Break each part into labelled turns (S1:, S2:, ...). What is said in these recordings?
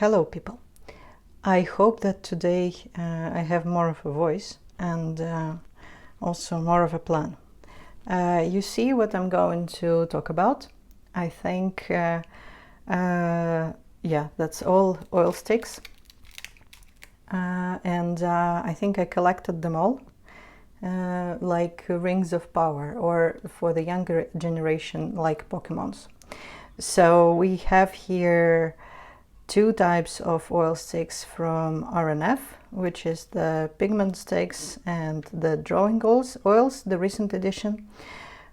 S1: Hello people. I hope that today I have more of a voice and also more of a plan. You see what I'm going to talk about. I think yeah, that's all oil sticks, and I think I collected them all like rings of power, or for the younger generation like Pokemons. So we have here two types of oil sticks from RNF, which is the pigment sticks and the drawing oils, the recent edition.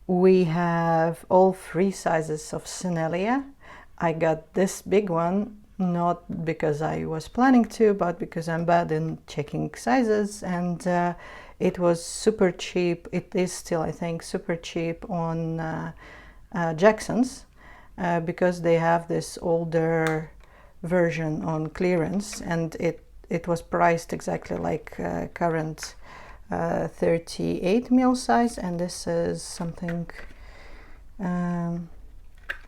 S1: We have all three sizes of Sennelier. I got this big one not because I was planning to, but because I'm bad in checking sizes, and it was super cheap. It is still, I think, super cheap on Jackson's because they have this older version on clearance, and it was priced exactly like current 38 mil size, and this is something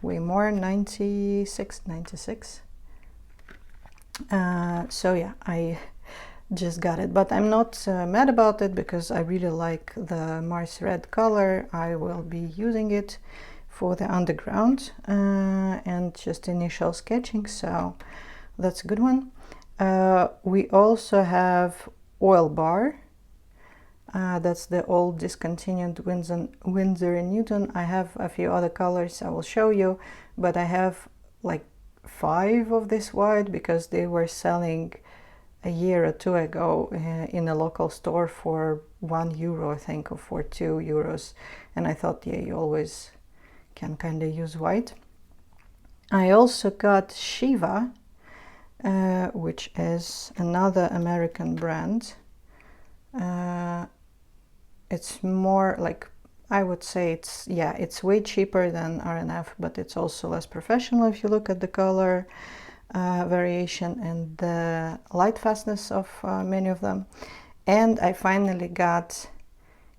S1: way more, 96. So yeah, I just got it, but I'm not mad about it because I really like the Mars red color. I will be using it for the underground and just initial sketching, so that's a good one. We also have Oilbar. That's the old discontinued Winsor&Newton. I have a few other colors I will show you, but I have like 5 of this white because they were selling a year or two ago in a local store for €1, I think, or for €2, and I thought, yeah, you always can kind of use white. I also got Shiva, which is another American brand. It's more like, I would say it's way cheaper than RNF, but it's also less professional if you look at the color variation and the light fastness of many of them. And I finally got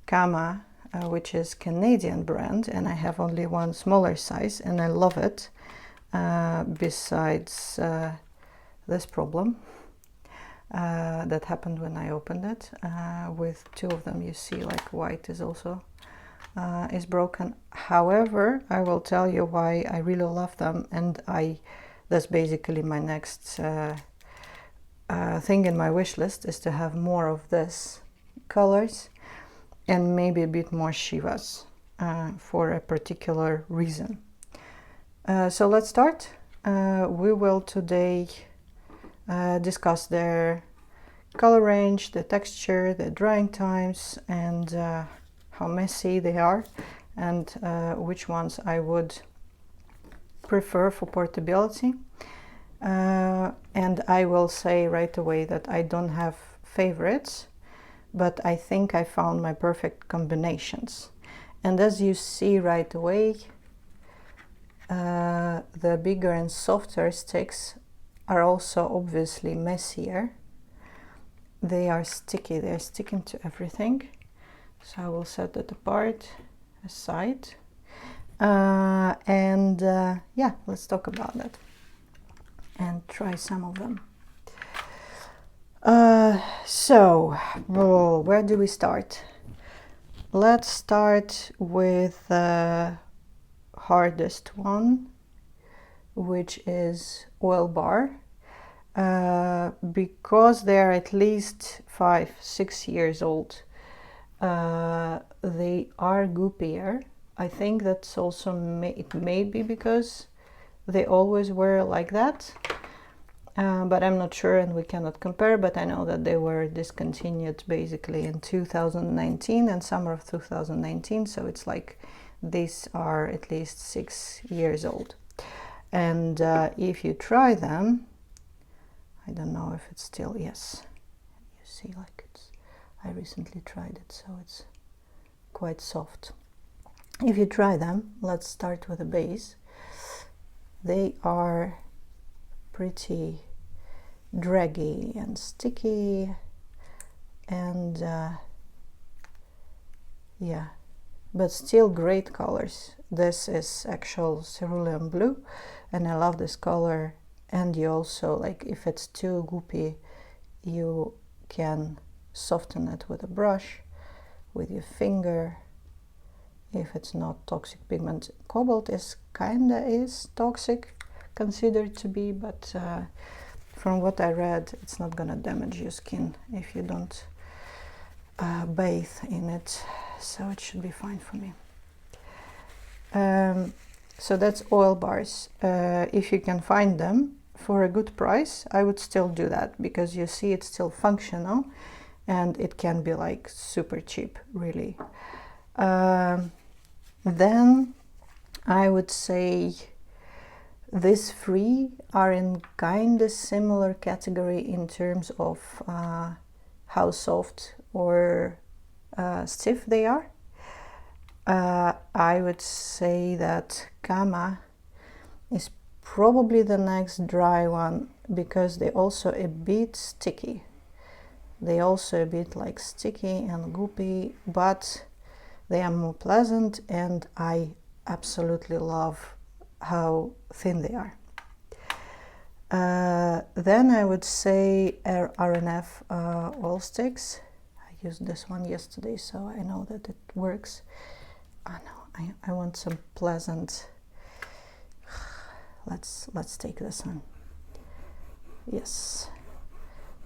S1: Kama, which is Canadian brand, and I have only one smaller size, and I love it. Besides this problem that happened when I opened it, with 2 of them, you see like white is also is broken. However, I will tell you why I really love them, and that's basically my next thing in my wish list, is to have more of this colors and maybe a bit more Shivas for a particular reason. So let's start. We will today discuss their color range, the texture, the drying times, and how messy they are, and which ones I would prefer for portability. And I will say right away that I don't have favorites, but I think I found my perfect combinations. And as you see right away, the bigger and softer sticks are also obviously messier. They are sticky, they're sticking to everything. So I will set that aside. Yeah, let's talk about that and try some of them. So, where do we start? Let's start with the hardest one, which is Oilbar. Because they're at least 5-6 years old, they are goopier. I think that's also it may be because they always were like that, but I'm not sure and we cannot compare. But I know that they were discontinued basically in 2019 and summer of 2019, so it's like these are at least 6 years old. And if you try them, I don't know if it's still, yes, you see, like I recently tried it, so it's quite soft. If you try them, let's start with the base. They are pretty draggy and sticky, and yeah, but still great colors. This is actual cerulean blue, and I love this color and you also, like, if it's too goopy, you can soften it with a brush, with your finger, if it's not toxic pigment. Cobalt is toxic, considered to be, but from what I read, it's not gonna damage your skin if you don't bathe in it, so it should be fine for me. So that's oil bars. If you can find them for a good price, I would still do that, because you see it's still functional and it can be like super cheap, really. Then I would say these three are in kind of similar category in terms of how soft or stiff they are. I would say that Kama is probably the next dry one, because they're also a bit sticky. They also a bit like sticky and goopy, but they are more pleasant, and I absolutely love how thin they are. Then I would say RNF Oilstiks. I used this one yesterday, so I know that it works. Oh no, I want some pleasant. Let's take this one. Yes.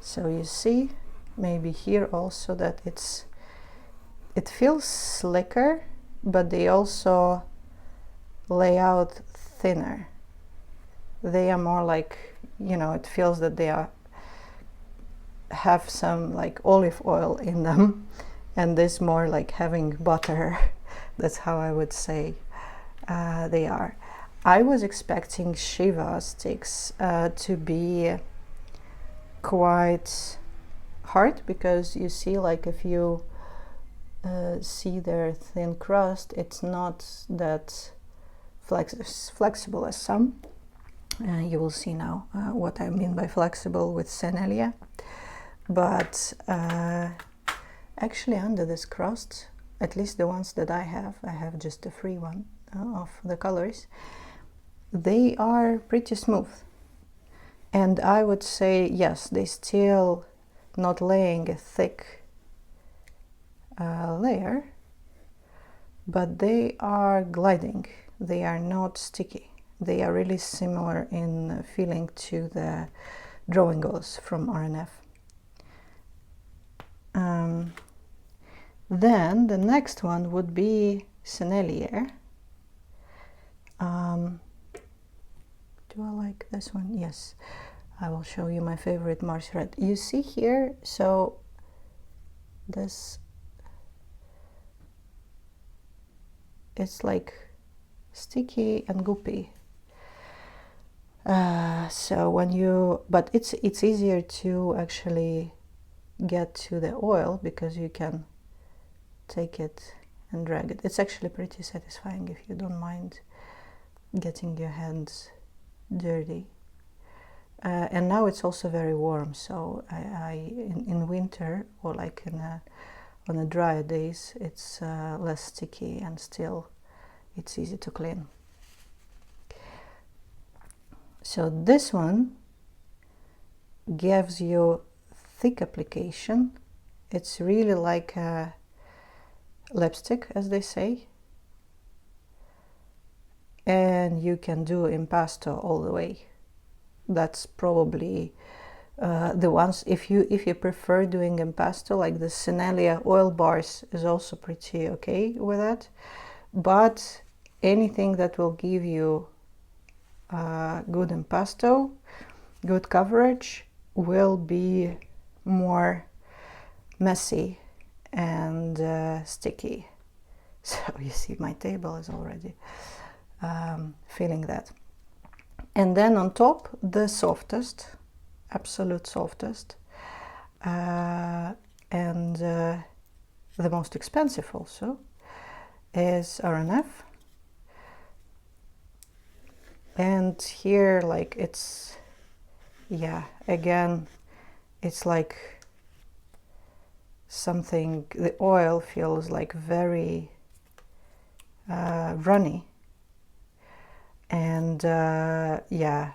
S1: So you see, maybe here also that it feels slicker, but they also lay out thinner. They are more like, you know, it feels that they have some like olive oil in them, and this more like having butter. That's how I would say they are. I was expecting Shiva sticks to be quite hard, because you see, like, if you see their thin crust, it's not that flexible as some. You will see now what I mean by flexible with Sennelier. But actually under this crust, at least the ones that I have just the free one of the colors, they are pretty smooth. And I would say, yes, they still not laying a thick layer, but they are gliding. They are not sticky. They are really similar in feeling to the drawing oils from RNF. Then the next one would be Sennelier. Do I like this one? Yes. I will show you my favorite Mars Red. You see here, so this, it's like sticky and goopy. So when you, but it's easier to actually get to the oil, because you can take it and drag it. It's actually pretty satisfying if you don't mind getting your hands dirty. And now it's also very warm, so in winter, or like on the drier days, it's less sticky, and still it's easy to clean. So this one gives you thick application. It's really like a lipstick, as they say, and you can do impasto all the way. That's probably the ones, if you prefer doing impasto, like the Sennelier oil bars is also pretty okay with that. But anything that will give you good impasto, good coverage, will be more messy and sticky. So you see my table is already feeling that. And then on top, the softest, absolute softest, and the most expensive also, is RNF. And here, like, it's, yeah, again, it's like something, the oil feels like very runny. And yeah,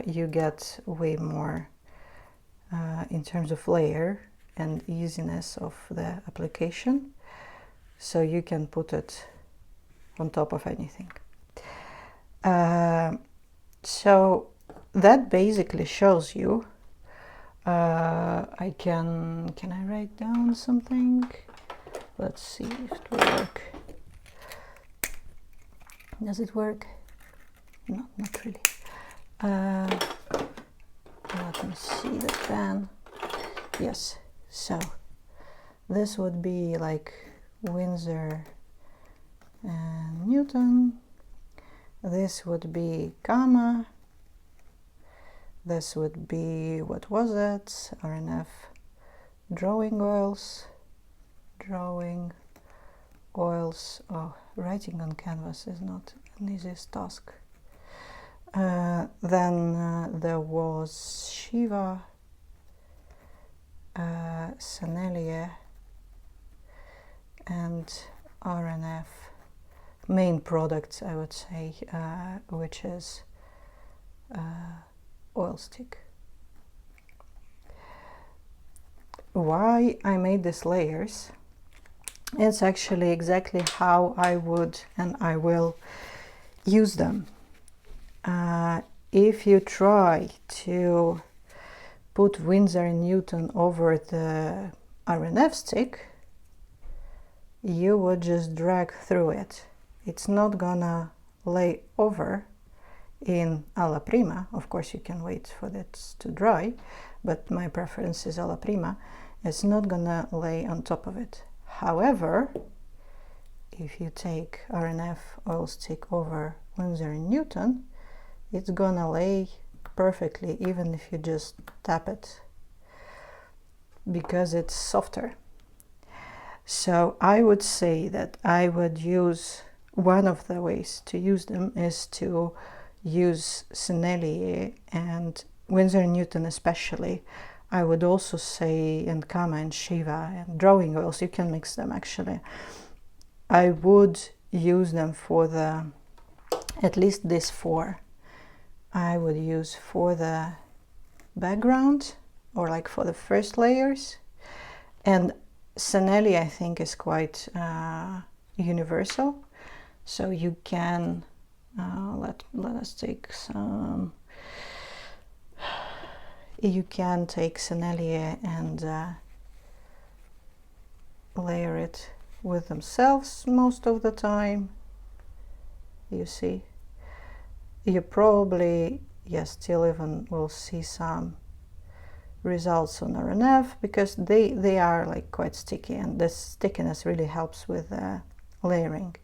S1: you get way more in terms of layer and easiness of the application, so you can put it on top of anything. So that basically shows you, can I write down something? Let's see if it will work. Does it work? No, not really. Let me see the pen. Yes, so this would be like Winsor and Newton. This would be gamma. This would be, what was it? RNF drawing oils. Drawing oils. Oh, writing on canvas is not an easiest task. Then there was Shiva, Sennelier and RNF. Main products, I would say, which is Oilstik. Why I made these layers? It's actually exactly how I would and I will use them. If you try to put Winsor&Newton over the RNF stick, you would just drag through it. It's not gonna lay over in alla prima. Of course, you can wait for that to dry, but my preference is alla prima. It's not gonna lay on top of it. However, if you take RNF Oilstik over Winsor&Newton, it's gonna lay perfectly, even if you just tap it, because it's softer. So I would say that I would use, one of the ways to use them is to use Sennelier and Winsor&Newton especially. I would also say, and gamma and Shiva and drawing oils, you can mix them actually. I would use them for the, at least these four, I would use for the background or like for the first layers. And Sennelier, I think, is quite universal, so you can let us take some. You can take Sennelier and layer it with themselves most of the time. You see, you probably, yes, still even will see some results on RNF, because they are like quite sticky, and this stickiness really helps with layering.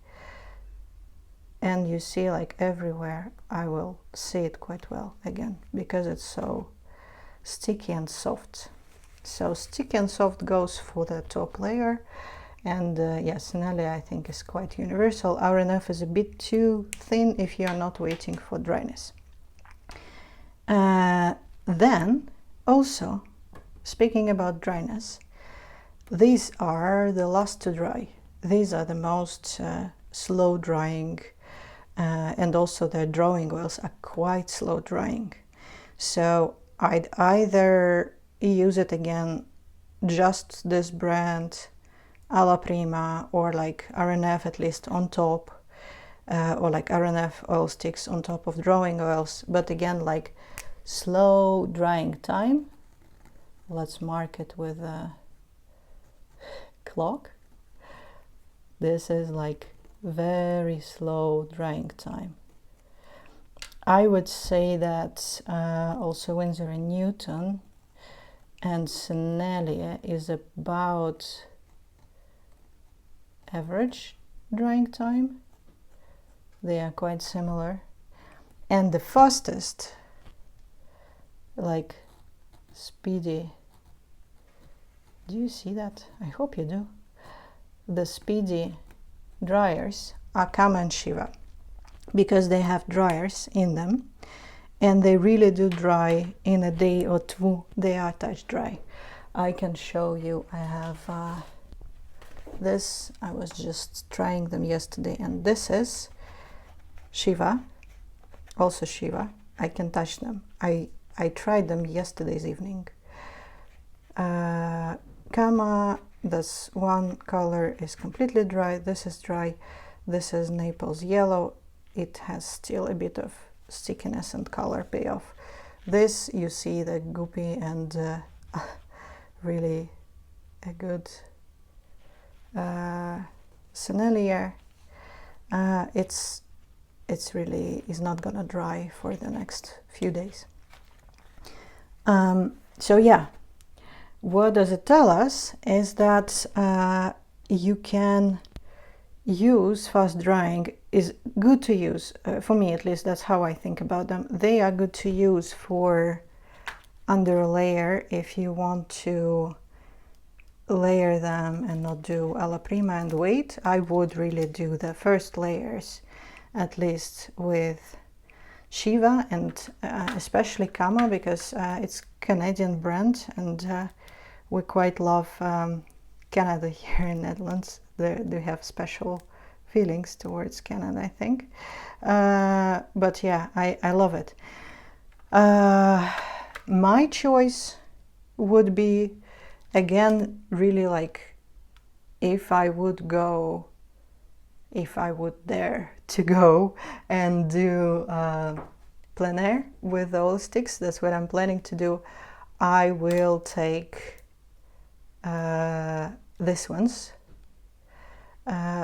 S1: And you see, like everywhere I will see it quite well again, because it's so sticky and soft. So sticky and soft goes for the top layer, and yes, Sennelier I think is quite universal. RNF is a bit too thin if you are not waiting for dryness. Then also, speaking about dryness, these are the last to dry. These are the most slow drying, and also their drawing oils are quite slow drying. So I'd either use it again, just this brand, alla prima, or like RNF at least on top, or like RNF oil sticks on top of drawing oils, but again, like slow drying time. Let's mark it with a clock. This is like very slow drying time. I would say that also Winsor&Newton and Sennelier is about average drying time. They are quite similar. And the fastest, like speedy, do you see that? I hope you do. The speedy dryers are gamma and Shiva, because they have dryers in them, and they really do dry in a day or two. They are touch dry. I can show you. I have this. I was just trying them yesterday, and this is Shiva, also Shiva, I can touch them. I tried them yesterday's evening. Kama, this one color is completely dry. This is dry. This is Naples yellow. It has still a bit of stickiness and color payoff. This, you see the goopy and really a good Sennelier. It's really is not gonna dry for the next few days. So yeah, what does it tell us is that you can use fast drying is good to use, for me at least. That's how I think about them. They are good to use for under a layer if you want to layer them and not do alla prima and wait. I would really do the first layers at least with Shiva and especially Kama, because it's Canadian brand and we quite love Canada here in Netherlands. They have special feelings towards Canada, I think. But yeah, I love it. My choice would be, again, really like if I would dare to go and do plein air with the Oilstiks. That's what I'm planning to do. I will take these ones.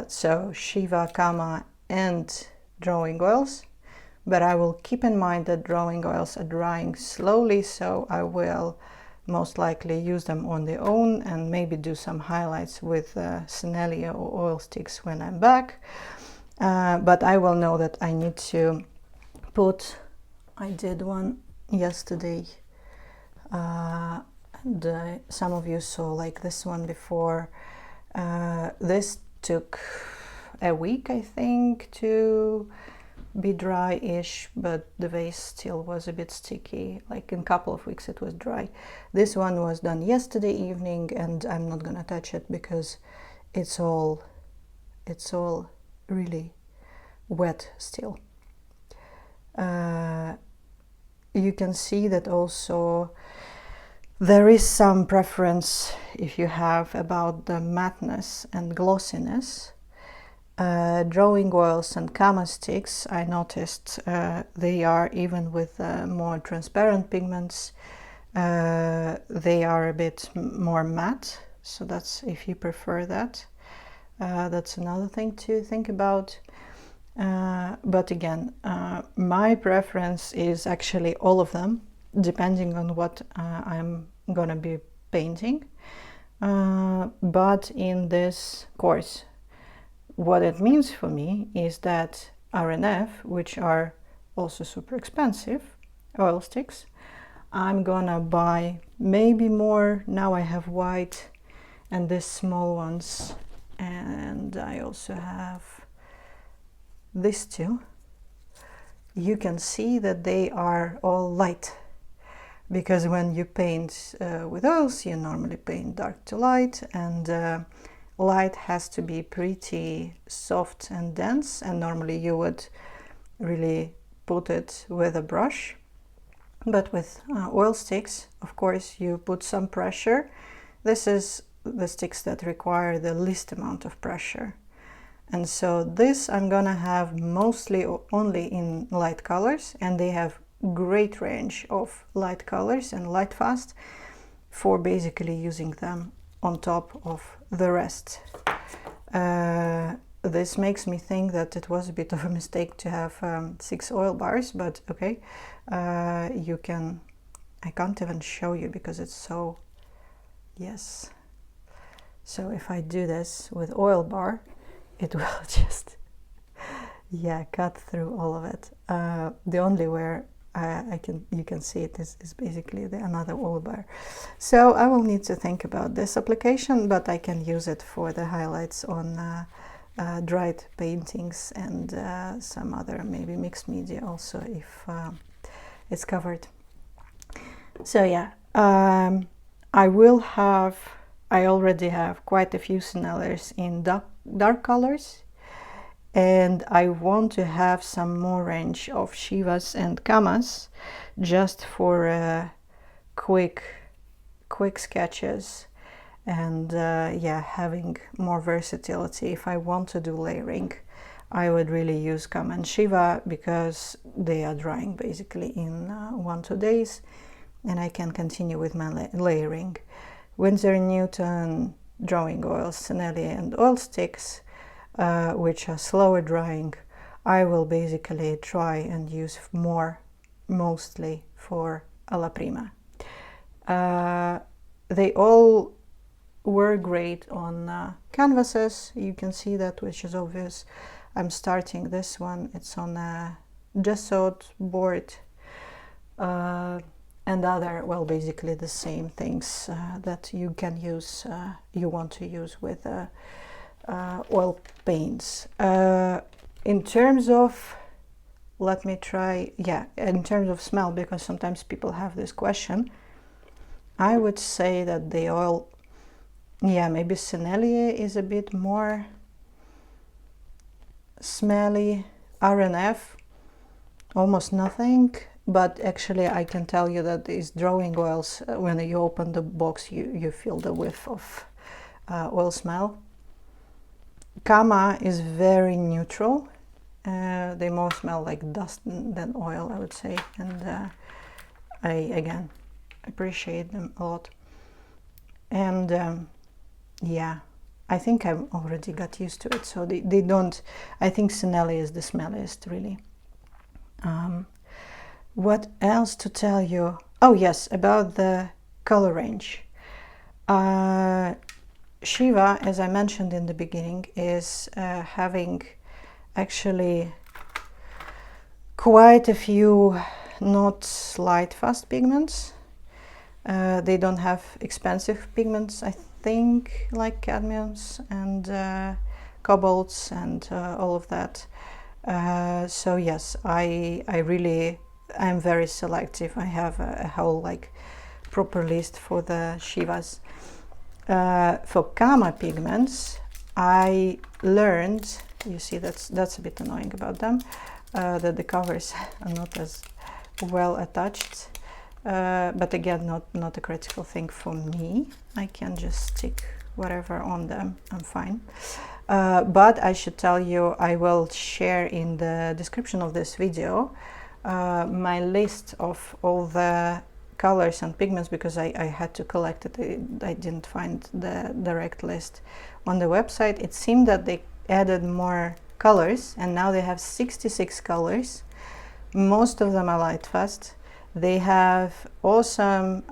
S1: So Shiva, Kama and drawing oils. But I will keep in mind that drawing oils are drying slowly, so I will most likely use them on their own and maybe do some highlights with Sennelier or Oilstiks when I'm back. But I will know that I need to put, I did one yesterday, and some of you saw like this one before. This took a week, I think, to be dry-ish, but the vase still was a bit sticky. Like in a couple of weeks it was dry. This one was done yesterday evening and I'm not gonna touch it because it's all really wet still. You can see that also there is some preference, if you have, about the matteness and glossiness. Drawing oils and Kama sticks, I noticed they are, even with more transparent pigments, they are a bit more matte. So that's, if you prefer that, that's another thing to think about. But again, my preference is actually all of them, depending on what I'm gonna be painting. But in this course, what it means for me is that RNF, which are also super expensive oil sticks, I'm gonna buy maybe more. Now I have white and these small ones, and I also have these two. You can see that they are all light, because when you paint with oils, you normally paint dark to light, and light has to be pretty soft and dense, and normally you would really put it with a brush. But with oil sticks, of course, you put some pressure. This is the sticks that require the least amount of pressure. And so this I'm gonna have mostly only in light colors, and they have great range of light colors and light fast for basically using them on top of the rest. This makes me think that it was a bit of a mistake to have 6 oil bars, but okay. You can, I can't even show you because it's so, yes. So if I do this with Oilbar, it will just, yeah, cut through all of it. The only where you can see it is basically another Oilbar. So I will need to think about this application, but I can use it for the highlights on dried paintings and some other maybe mixed media also, if it's covered. So yeah, I already have quite a few Senneliers in dark colors, and I want to have some more range of Shivas and Kamas just for quick sketches, and yeah, having more versatility. If I want to do layering, I would really use Kama and Shiva because they are drying basically in 1-2 days, and I can continue with my layering. Winsor&Newton drawing oils, Sennelier and Oilstiks, which are slower drying, I will basically try and use more, mostly for alla prima. They all were great on canvases. You can see that, which is obvious. I'm starting this one, it's on a Dassault board, and other, well, basically the same things that you can use, you want to use with oil paints. In terms of, let me try, yeah, in terms of smell, because sometimes people have this question, I would say that the oil, yeah, maybe Sennelier is a bit more smelly. RNF, almost nothing, but actually I can tell you that these drawing oils, when you open the box, you feel the whiff of oil smell. Kama is very neutral. They more smell like dust than oil, I would say, and I again appreciate them a lot. And yeah, I think I've already got used to it, so they don't, I think Sennelier is the smelliest, really. What else to tell you? Oh yes, about the color range. Shiva, as I mentioned in the beginning, is having actually quite a few not light fast pigments. They don't have expensive pigments, I think, like cadmiums and cobalts and all of that. So yes, I'm very selective. I have a whole like proper list for the Shivas. For Kama pigments, I learned, you see that's a bit annoying about them, that the covers are not as well attached. But again, not a critical thing for me. I can just stick whatever on them, I'm fine. But I should tell you, I will share in the description of this video my list of all the colors and pigments, because I had to collect it. I didn't find the direct list on the website. It seemed that they added more colors, and now they have 66 colors. Most of them are light fast. They have awesome,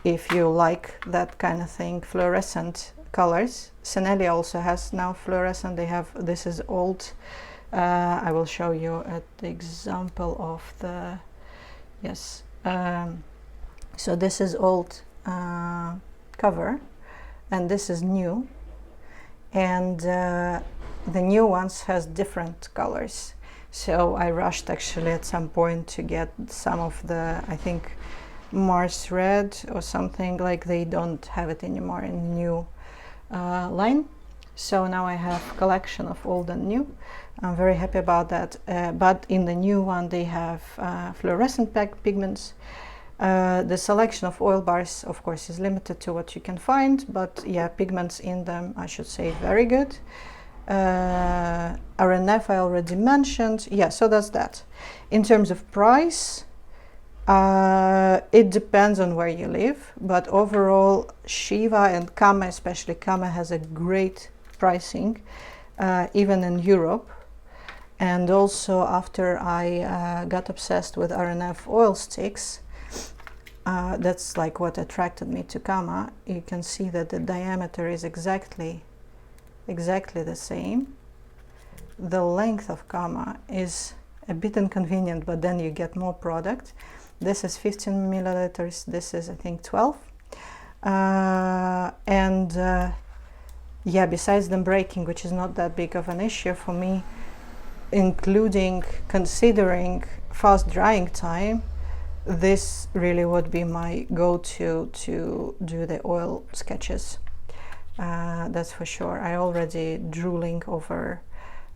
S1: if you like that kind of thing, fluorescent colors. Sennelier also has now fluorescent. They have, this is old. I will show you an example of the, yes. So this is old cover, and this is new. And the new ones has different colors. So I rushed actually at some point to get some of the, I think, Mars Red or something, like they don't have it anymore in the new line. So now I have a collection of old and new. I'm very happy about that. But in the new one they have fluorescent pigments. The selection of oil bars, of course, is limited to what you can find, but yeah, pigments in them, I should say, very good. RNF I already mentioned. Yeah, so that's that. In terms of price, it depends on where you live, but overall Shiva and Kama, especially Kama, has a great pricing, even in Europe. And also after I got obsessed with RNF oil sticks, that's like what attracted me to Kama. You can see that the diameter is exactly the same. The length of Kama is a bit inconvenient, but then you get more product. This is 15 milliliters, this is I think 12. Yeah, besides them breaking, which is not that big of an issue for me, considering fast drying time, this really would be my go-to to do the oil sketches. That's for sure. I already drooling over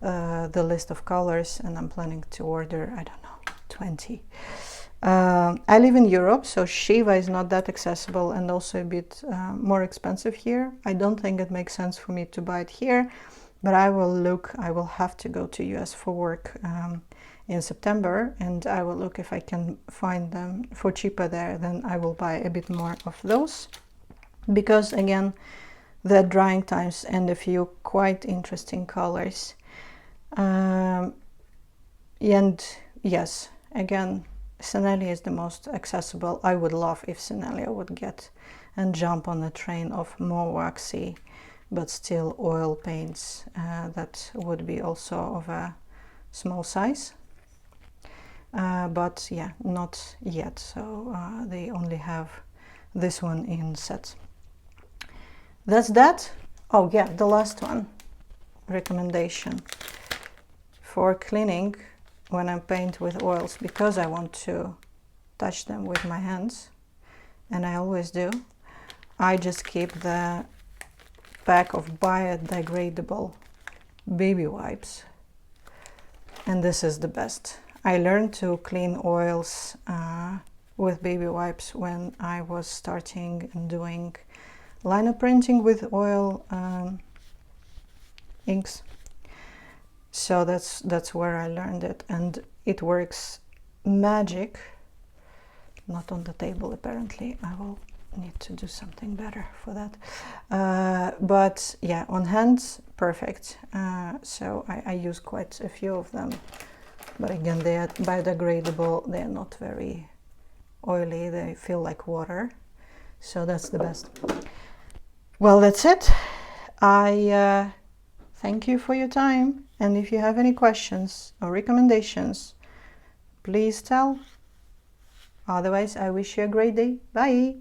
S1: the list of colors, and I'm planning to order, I don't know, 20. I live in Europe, so Shiva is not that accessible and also a bit more expensive here. I don't think it makes sense for me to buy it here, but I will have to go to US for work in September, and I will look if I can find them for cheaper there. Then I will buy a bit more of those, because again, the drying times and a few quite interesting colors. And yes, again, Sennelier is the most accessible. I would love if Sennelier would get and jump on a train of more waxy but still oil paints that would be also of a small size. But yeah, not yet. So they only have this one in sets. That's that. Oh yeah, the last one, recommendation for cleaning when I paint with oils, because I want to touch them with my hands, and I always do. I just keep the pack of biodegradable baby wipes, and this is the best. I learned to clean oils with baby wipes when I was starting and doing liner printing with oil inks. So that's where I learned it, and it works magic. Not on the table apparently. I will need to do something better for that. But yeah, on hands, perfect. So I use quite a few of them. But again, they are biodegradable. They are not very oily. They feel like water. So that's the best. Well, that's it. I thank you for your time. And if you have any questions or recommendations, please tell. Otherwise, I wish you a great day. Bye.